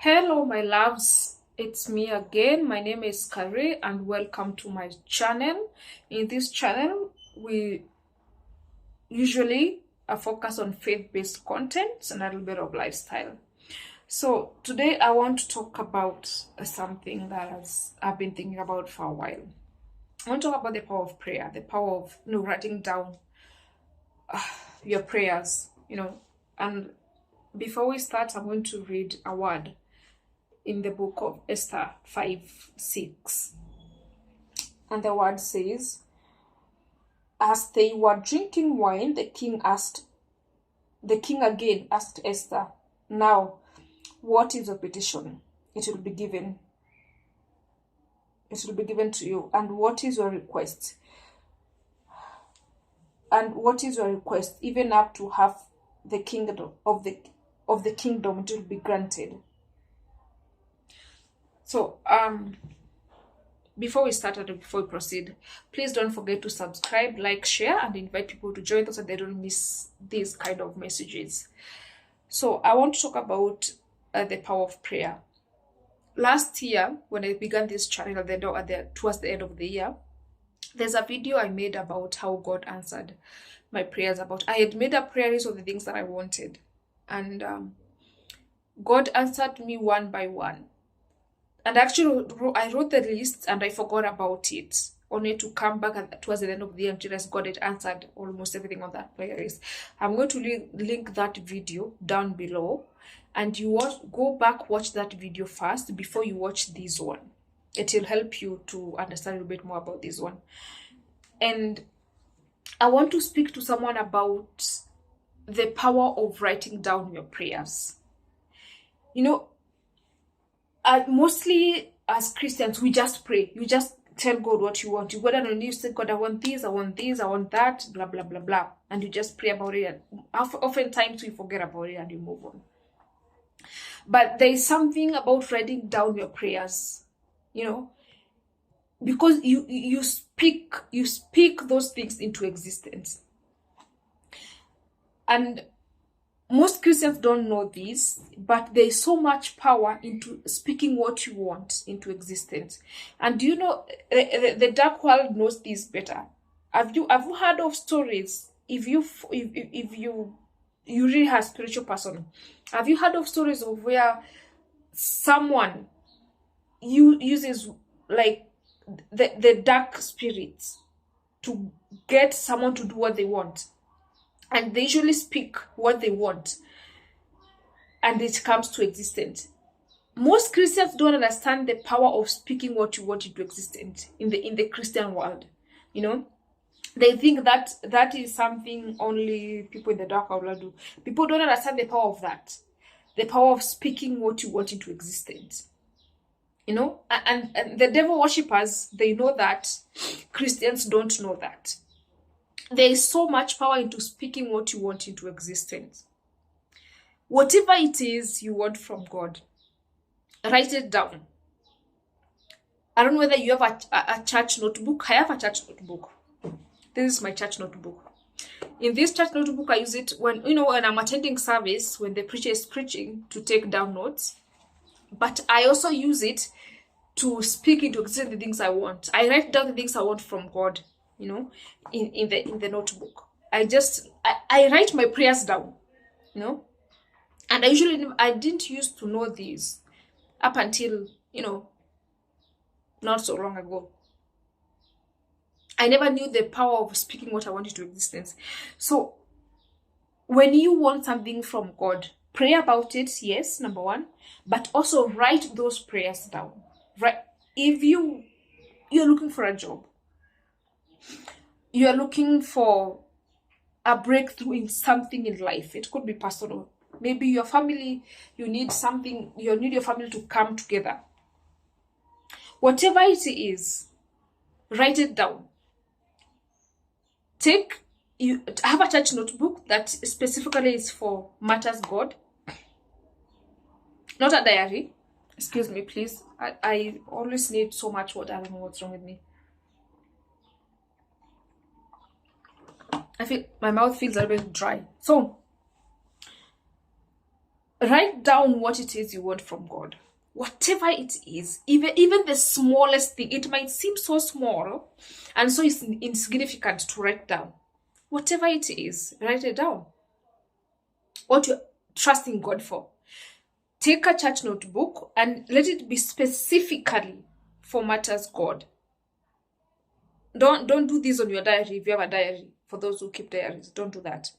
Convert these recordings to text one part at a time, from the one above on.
Hello, my loves. It's me again. My name is Kari, and welcome to my channel. In this channel, we usually focus on faith-based content and a little bit of lifestyle. So today, I want to talk about something that I've been thinking about for a while. I want to talk about the power of prayer, the power of writing down your prayers. And before we start, I'm going to read a word in the book of Esther 5:6. And the word says, as they were drinking wine, the king again asked Esther, now, what is your petition? It will be given. It will be given to you. And what is your request? And what is your request? Even up to half the kingdom of the kingdom, it will be granted. So, before we start and before we proceed, please don't forget to subscribe, like, share, and invite people to join us so they don't miss these kind of messages. So, I want to talk about the power of prayer. Last year, when I began this channel towards the end of the year, there's a video I made about how God answered my prayers. I had made a prayer list of the things that I wanted, and God answered me one by one. And actually, I wrote the list and I forgot about it, only to come back towards the end of the year and realize God had answered almost everything on that prayer list. I'm going to link that video down below, and go back, watch that video first before you watch this one. It will help you to understand a little bit more about this one. And I want to speak to someone about the power of writing down your prayers. Mostly as Christians, we just pray. You just tell God what you want. You go down and you say, God, I want this, I want this, I want that, blah, blah, blah, blah. And you just pray about it. And oftentimes we forget about it and you move on. But there is something about writing down your prayers, because you speak those things into existence. And most Christians don't know this, but there is so much power into speaking what you want into existence. And do you know, the dark world knows this better. Have you heard of stories? If you really are a spiritual person, have you heard of stories of where someone uses like the dark spirits to get someone to do what they want? And they usually speak what they want, and it comes to existence. Most Christians don't understand the power of speaking what you want into existence in the Christian world. They think that is something only people in the dark world do. People don't understand the power of that, the power of speaking what you want into existence. And the devil worshippers, they know that. Christians don't know that. There is so much power into speaking what you want into existence. Whatever it is you want from God, write it down. I don't know whether you have a church notebook. I have a church notebook. This is my church notebook. In this church notebook, I use it when I'm attending service, when the preacher is preaching, to take down notes. But I also use it to speak into existence the things I want. I write down the things I want from God. In the notebook. I write my prayers down, and I didn't used to know these up until, not so long ago. I never knew the power of speaking what I wanted to existence. So when you want something from God, pray about it, yes, number one, but also write those prayers down. Right? If you're looking for a job, you are looking for a breakthrough in something in life. It could be personal. Maybe your family, you need your family to come together. Whatever it is, write it down. Have a church notebook that specifically is for matters God. Not a diary. Excuse me, please. I always need so much water. I don't know what's wrong with me. I feel my mouth feels a little bit dry. So Write down what it is you want from God. Whatever it is, even the smallest thing, it might seem so small and so it's insignificant to write down. Whatever it is, write it down. What you're trusting God for. Take a church notebook and let it be specifically for matters God. Don't do this on your diary if you have a diary. For those who keep diaries, don't do that.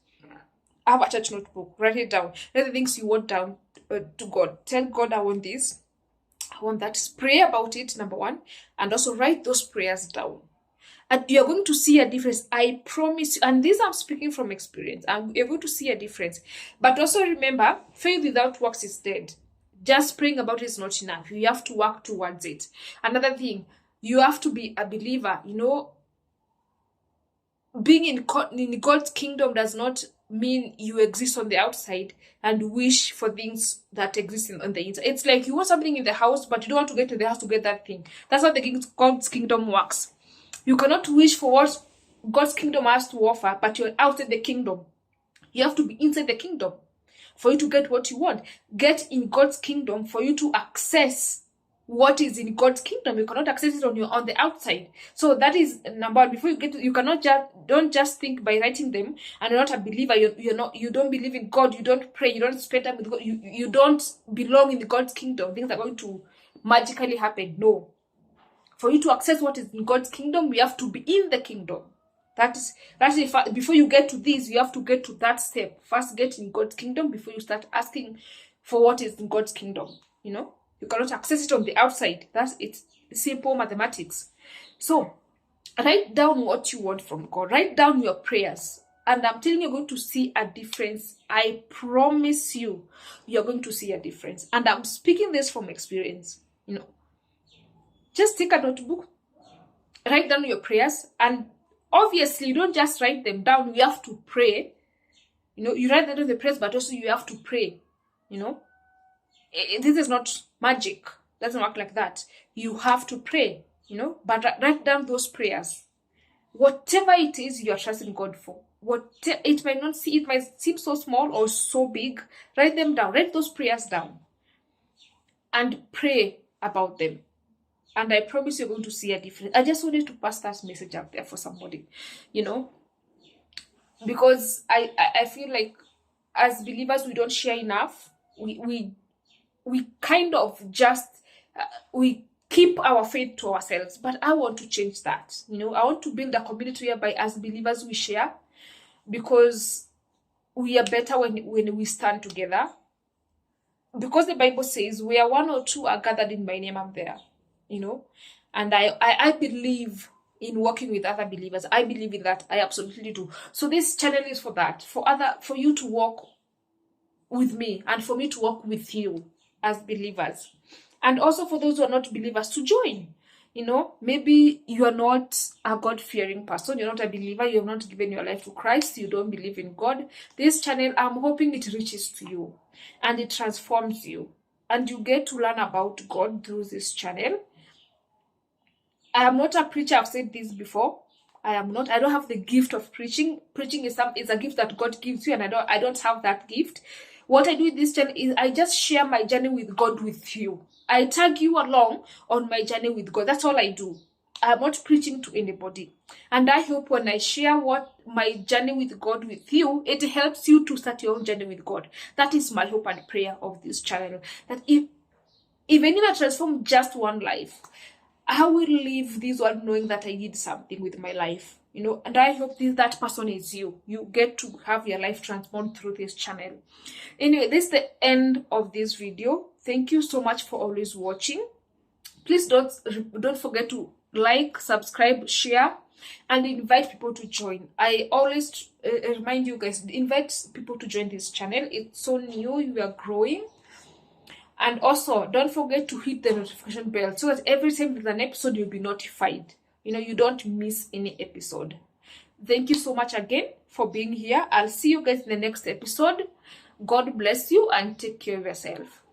Have a church notebook. Write it down. Write the things you want down to God. Tell God, I want this. I want that. Pray about it, number one. And also write those prayers down. And you're going to see a difference. I promise you. And this I'm speaking from experience. And you're going to see a difference. But also remember, faith without works is dead. Just praying about it is not enough. You have to work towards it. Another thing, you have to be a believer. Being in God's kingdom does not mean you exist on the outside and wish for things that exist on the inside. It's like you want something in the house, but you don't want to get to the house to get that thing. That's how God's kingdom works. You cannot wish for what God's kingdom has to offer, but you're outside the kingdom. You have to be inside the kingdom for you to get what you want. Get in God's kingdom for you to access what is in God's kingdom. You cannot access it on the outside. So that is number one. Before you get to, you cannot don't just think by writing them and you're not a believer. You don't believe in God. You don't pray. You don't spend time with God. You don't belong in God's kingdom. Things are going to magically happen. No. For you to access what is in God's kingdom, we have to be in the kingdom. That's before you get to this, you have to get to that step. First, get in God's kingdom before you start asking for what is in God's kingdom. You cannot access it on the outside. It's simple mathematics. So, write down what you want from God. Write down your prayers. And I'm telling you, you're going to see a difference. I promise you, you're going to see a difference. And I'm speaking this from experience. Just take a notebook, write down your prayers, and obviously you don't just write them down. You have to pray. You write down the prayers, but also you have to pray. This is not magic. It doesn't work like that. You have to pray. But write down those prayers. Whatever it is you are trusting God for. It might seem so small or so big. Write them down. Write those prayers down. And pray about them. And I promise you're going to see a difference. I just wanted to pass that message out there for somebody, because I feel like as believers, we don't share enough. We kind of just, we keep our faith to ourselves. But I want to change that. I want to build a community whereby as believers we share, because we are better when we stand together. Because the Bible says, where one or two are gathered in my name, I'm there. And I believe in working with other believers. I believe in that. I absolutely do. So this channel is for that, for you to work with me and for me to work with you as believers. And also for those who are not believers to join. Maybe you are not a God-fearing person. You're not a believer. You have not given your life to Christ. You don't believe in God. This channel, I'm hoping it reaches to you and it transforms you. And you get to learn about God through this channel. I am not a preacher. I've said this before. I don't have the gift of preaching. Preaching is a gift that God gives you, and I don't have that gift. What I do with this channel is I just share my journey with God with you. I tag you along on my journey with God. That's all I do. I'm not preaching to anybody. And I hope when I share what my journey with God with you, it helps you to start your own journey with God. That is my hope and prayer of this channel. That even if I transform just one life, I will leave this world knowing that I did something with my life. And I hope that person is you. You get to have your life transformed through this channel. Anyway, this is the end of this video. Thank you so much for always watching. Please don't forget to like, subscribe, share, and invite people to join. I always remind you guys, invite people to join this channel. It's so new, we are growing. And also, don't forget to hit the notification bell so that every time there's an episode, you'll be notified. You don't miss any episode. Thank you so much again for being here. I'll see you guys in the next episode. God bless you and take care of yourself.